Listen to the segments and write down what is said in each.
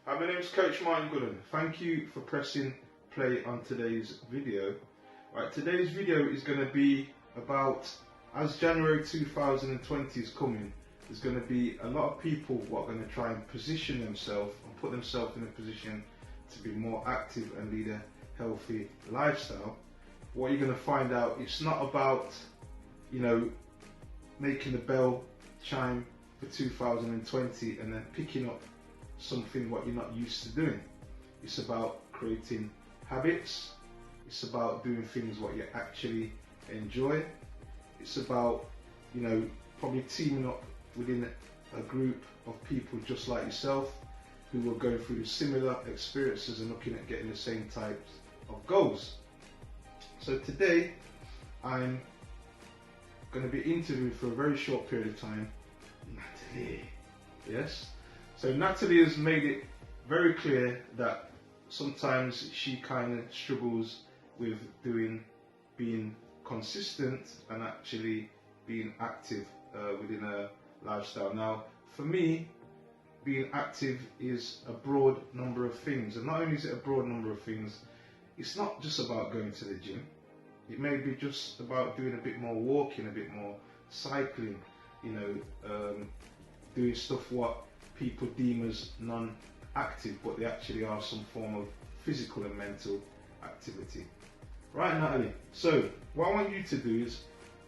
Hi, my name is Coach Martin Gooden. Thank you for pressing play on today's video. Right, today's video is going to be about, as January 2020 is coming, there's going to be a lot of people who are going to try and position themselves and put themselves in a position to be more active and lead a healthy lifestyle. What you're going to find out, it's not about, making the bell chime for 2020 and then picking up something what you're not used to doing. It's about creating habits. It's about doing things what you actually enjoy. It's about, probably teaming up within a group of people just like yourself who are going through similar experiences and looking at getting the same types of goals. So today I'm going to be interviewing for a very short period of time Natalie. Yes? So Natalie has made it very clear that sometimes she kind of struggles with being consistent and actually being active within a lifestyle. Now, for me, being active is a broad number of things, and not only is it a broad number of things, it's not just about going to the gym. It may be just about doing a bit more walking, a bit more cycling, doing stuff what people deem as non-active, but they actually are some form of physical and mental activity. Right, Natalie, so what I want you to do is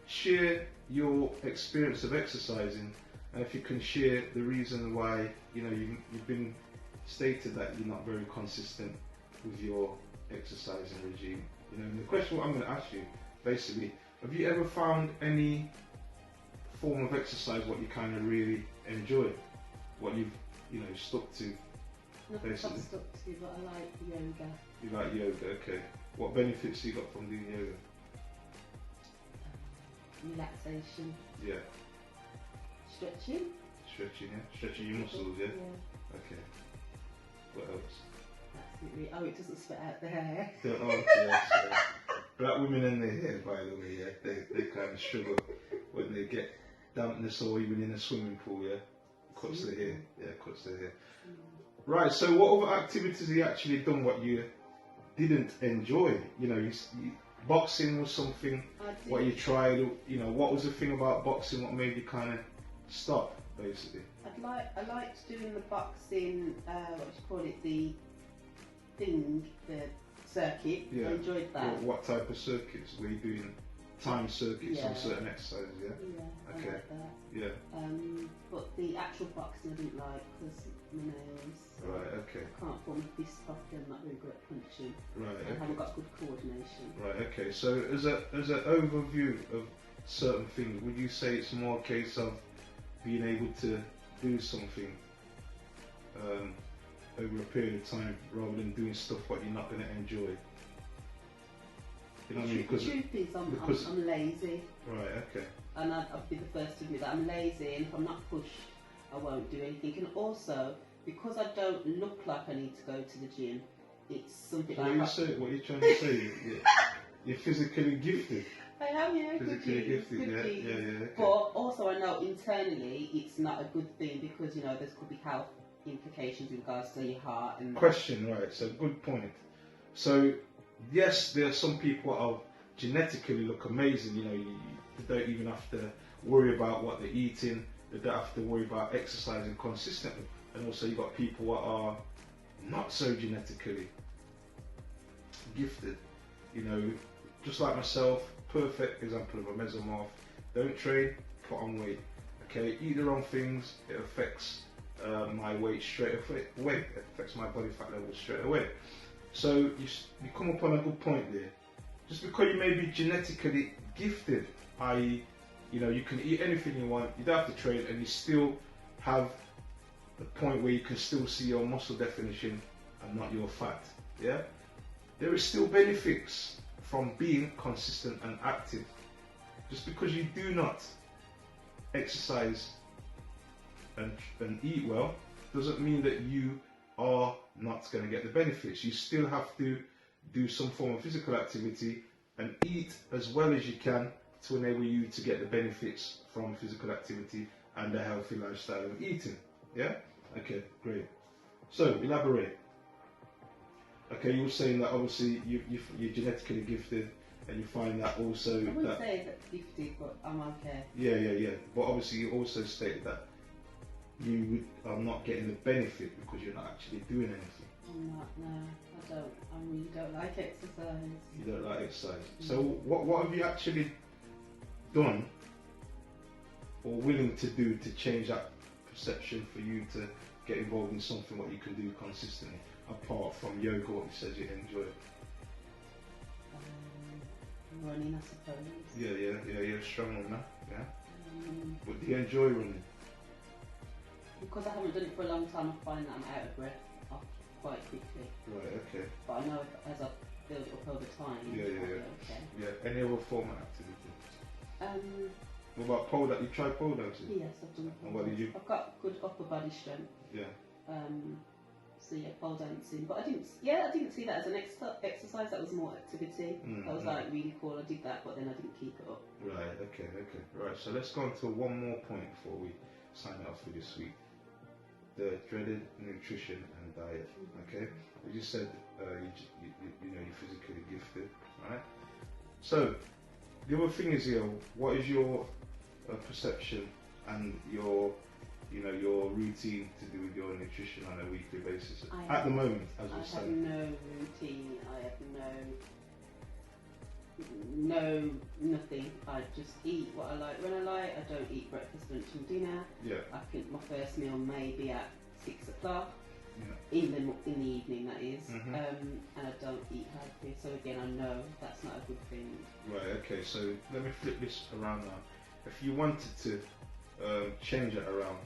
share your experience of exercising, and if you can share the reason why you've been stated that you're not very consistent with your exercising regime. And the question what I'm going to ask you, basically, have you ever found any form of exercise what you kind of really enjoy? What you've, stuck to? Nothing basically. I've stuck to, but I like yoga. You like yoga, okay. What benefits you got from doing yoga? Relaxation. Yeah. Stretching. Stretching, yeah? Stretching your muscles, yeah? Yeah. Okay. What else? Absolutely. Oh, it doesn't sweat out the hair. Oh, yes, yeah. Black women and their hair, by the way, yeah, they kind of struggle when they get dampness or even in a swimming pool, yeah. Cuts their hair, yeah, cuts their hair. Right, so what other activities have you actually done what you didn't enjoy? Boxing was something what you tried, what was the thing about boxing, what made you kind of stop, basically? I liked doing the boxing, the circuit. Yeah. I enjoyed that. What type of circuits? Were you doing time circuits on certain exercises, yeah? Yeah, okay. I like that. Yeah. But the actual boxing I didn't like because my nails. Right, okay. I can't form a fist properly, I'm not very good at punching. Right, okay. I haven't got good coordination. Right, okay. So as an overview of certain things, would you say it's more a case of being able to do something over a period of time rather than doing stuff what you're not going to enjoy? You know what I mean? The truth is, I'm lazy. Right, okay. And I'll be the first to admit that I'm lazy, and if I'm not pushed, I won't do anything. And also, because I don't look like I need to go to the gym, it's something So like what are you trying to say? You're physically gifted. I am, yeah, Physically gifted, yeah, okay. But also I know internally it's not a good thing because, there could be health implications in regards to your heart and... Question, right, so good point. So, yes, there are some people that genetically look amazing, they don't even have to worry about what they're eating, they don't have to worry about exercising consistently. And also you've got people that are not so genetically gifted, just like myself, perfect example of a mesomorph. Don't train, put on weight. Okay, eat the wrong things, it affects my weight straight away. It affects my body fat level straight away. So you come up on a good point there. Just because you may be genetically gifted, i.e., you can eat anything you want, you don't have to train, and you still have the point where you can still see your muscle definition and not your fat. Yeah, there is still benefits from being consistent and active. Just because you do not exercise and eat well doesn't mean that you are not going to get the benefits. You still have to do some form of physical activity and eat as well as you can to enable you to get the benefits from physical activity and a healthy lifestyle of eating. Yeah? Okay, great. So elaborate. Okay, you were saying that obviously you're genetically gifted, and you find that also I wouldn't that say that gifted, but I'm okay. yeah. But obviously you also stated that you are not getting the benefit because you're not actually doing anything. I'm not, no, I don't. I really don't like exercise. You don't like exercise. So what have you actually done or willing to do to change that perception for you to get involved in something what you can do consistently, apart from yoga, what you said you enjoy? Running, I suppose. Yeah, you're a strong runner, yeah. But do you enjoy running? Because I haven't done it for a long time, I find that I'm out of breath quite quickly. Right, okay. But I know as I build it up over time, Yeah. I'll be okay. Yeah, any other form of activity? What about pole dance? You tried pole dancing? Yes, I've done pole And what did you? I've got good upper body strength. Yeah. So yeah, pole dancing. But I didn't see that as an exercise. That was more activity. That was like really cool. I did that, but then I didn't keep it up. Right. Okay. Right. So let's go on to one more point before we sign off for this week. The dreaded nutrition and diet. Okay. We just said you know you're physically gifted, right? So the other thing is here. What is your perception and your routine to do with your nutrition on a weekly basis at the moment, as we say? I have no routine. I have no nothing. I just eat what I like when I like. I don't eat breakfast, lunch, and dinner. Yeah. I think my first meal may be at 6 o'clock. Yeah. In the evening, that is. And I don't eat healthy. So again, I know that's not a good thing. Right. Okay. So let me flip this around now. If you wanted to change it around,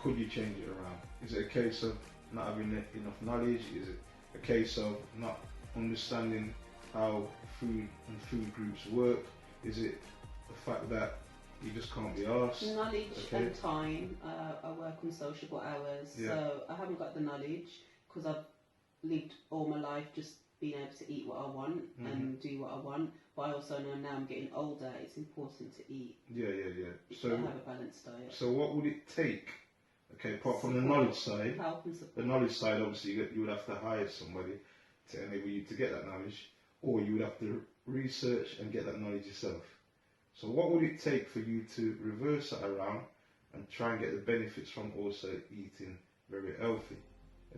could you change it around? Is it a case of not having enough knowledge? Is it a case of not understanding how food and food groups work? Is it the fact that you just can't be asked? Knowledge and time. I work on sociable hours, so I haven't got the knowledge because I've lived all my life just being able to eat what I want and do what I want. But I also know now I'm getting older, it's important to eat. Yeah. So have a balanced diet. So what would it take? Okay, apart from the knowledge side, the knowledge side, obviously you would have to hire somebody to enable you to get that knowledge, or you would have to research and get that knowledge yourself. So what would it take for you to reverse that around and try and get the benefits from also eating very healthy?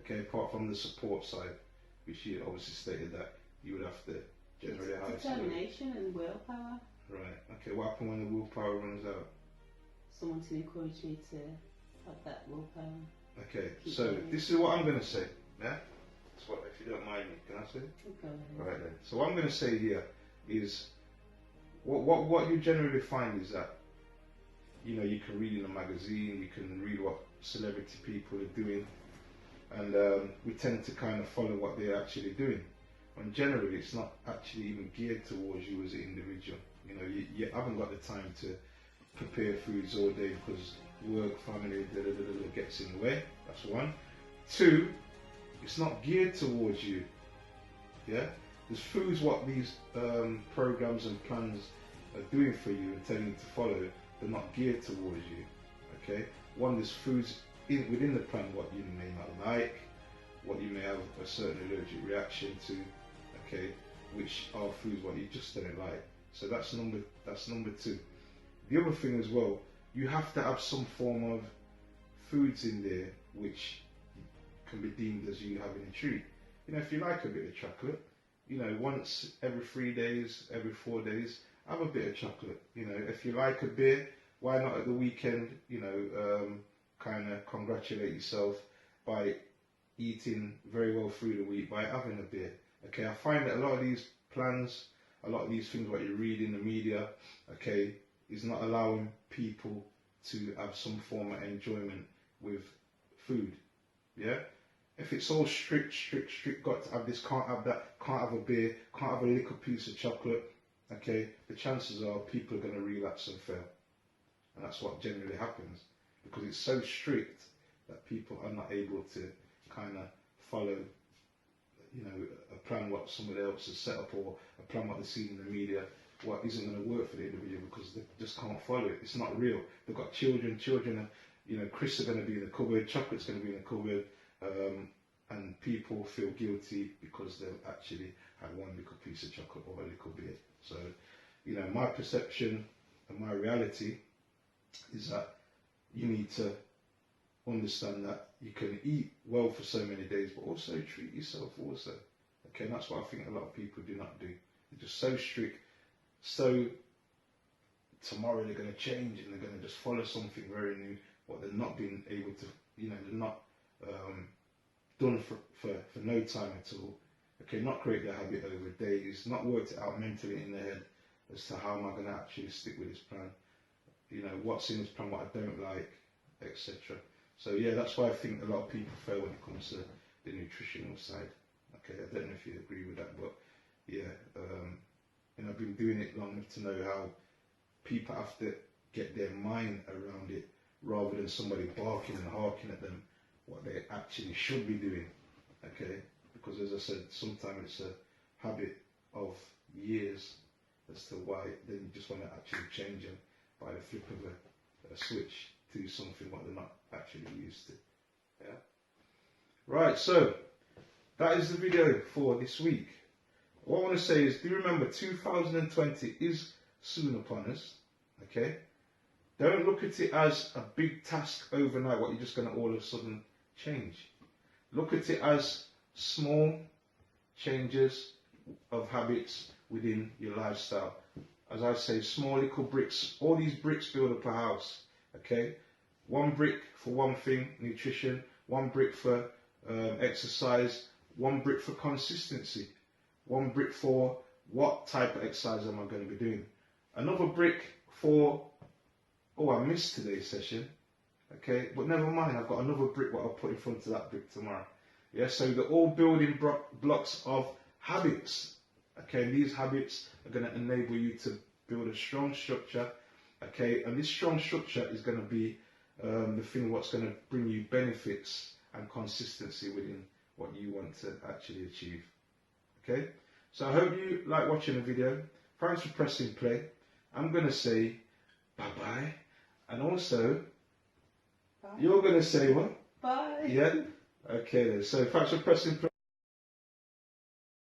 Okay, apart from the support side, which you obviously stated that you would have to generate high determination and willpower. Right. Okay. What happens when the willpower runs out? Someone to encourage me to have that willpower. Okay. So this is what I'm going to say. Yeah. That's what, if you don't mind me, can I say? Okay. Right then. So what I'm going to say here is, what you generally find is that, you know, you can read in a magazine, you can read what celebrity people are doing, and we tend to kind of follow what they're actually doing. And generally, it's not actually even geared towards you as an individual. You know, you haven't got the time to prepare foods all day because work, family, gets in the way. That's one. Two, it's not geared towards you. Yeah, there's foods what these programs and plans are doing for you and telling you to follow. They're not geared towards you. Okay. One, there's foods within the plan what you may not like, what you may have a certain allergic reaction to. Okay, which are foods what you just don't like. So that's number two. The other thing as well, you have to have some form of foods in there which can be deemed as you having a treat. You know, if you like a bit of chocolate, you know, once every 3 days, every 4 days, have a bit of chocolate. You know, if you like a beer, why not at the weekend, you know, kind of congratulate yourself by eating very well through the week by having a beer. Okay, I find that a lot of these plans, a lot of these things what you read in the media, okay, is not allowing people to have some form of enjoyment with food. Yeah? If it's all strict, got to have this, can't have that, can't have a beer, can't have a little piece of chocolate, okay, the chances are people are going to relapse and fail. And that's what generally happens. Because it's so strict that people are not able to kind of follow, you know, a plan what somebody else has set up or a plan what they've seen in the media, what isn't going to work for the individual because they just can't follow it. It's not real. They've got children are, you know, crisps are going to be in the cupboard, chocolate's going to be in the cupboard, and people feel guilty because they've actually had one little piece of chocolate or a little bit. So, you know, my perception and my reality is that you need to understand that you can eat well for so many days, but also treat yourself also. Okay, and that's what I think a lot of people do not do. They're just so strict, so tomorrow they're going to change and they're going to just follow something very new, what they're not being able to, you know, they're not done for no time at all. Okay, not create the habit over days, not worked it out mentally in their head as to how am I going to actually stick with this plan, you know, what's in this plan, what I don't like, etc. So yeah, that's why I think a lot of people fail when it comes to the nutritional side. Okay, I don't know if you agree with that, but yeah, you know, I've been doing it long enough to know how people have to get their mind around it rather than somebody barking and harking at them what they actually should be doing. Okay, because as I said, sometimes it's a habit of years as to why then you just want to actually change them by the flip of a switch to something what they're not actually used to. Yeah. Right, so that is the video for this week. What I want to say is, do remember 2020 is soon upon us. Okay? Don't look at it as a big task overnight, what you're just going to all of a sudden change. Look at it as small changes of habits within your lifestyle. As I say, small little bricks. All these bricks build up a house. Okay? One brick for one thing, nutrition. One brick for exercise. One brick for consistency. One brick for what type of exercise am I going to be doing. Another brick for, oh, I missed today's session. Okay, but never mind, I've got another brick what I'll put in front of that brick tomorrow. Yeah, so they're all building blocks of habits. Okay, and these habits are going to enable you to build a strong structure. Okay, and this strong structure is going to be the thing what's going to bring you benefits and consistency within what you want to actually achieve. Okay, so I hope you like watching the video. Thanks for pressing play. I'm going to say bye-bye, and also bye. You're going to say what? Bye. Yeah? Okay then, so thanks for pressing play.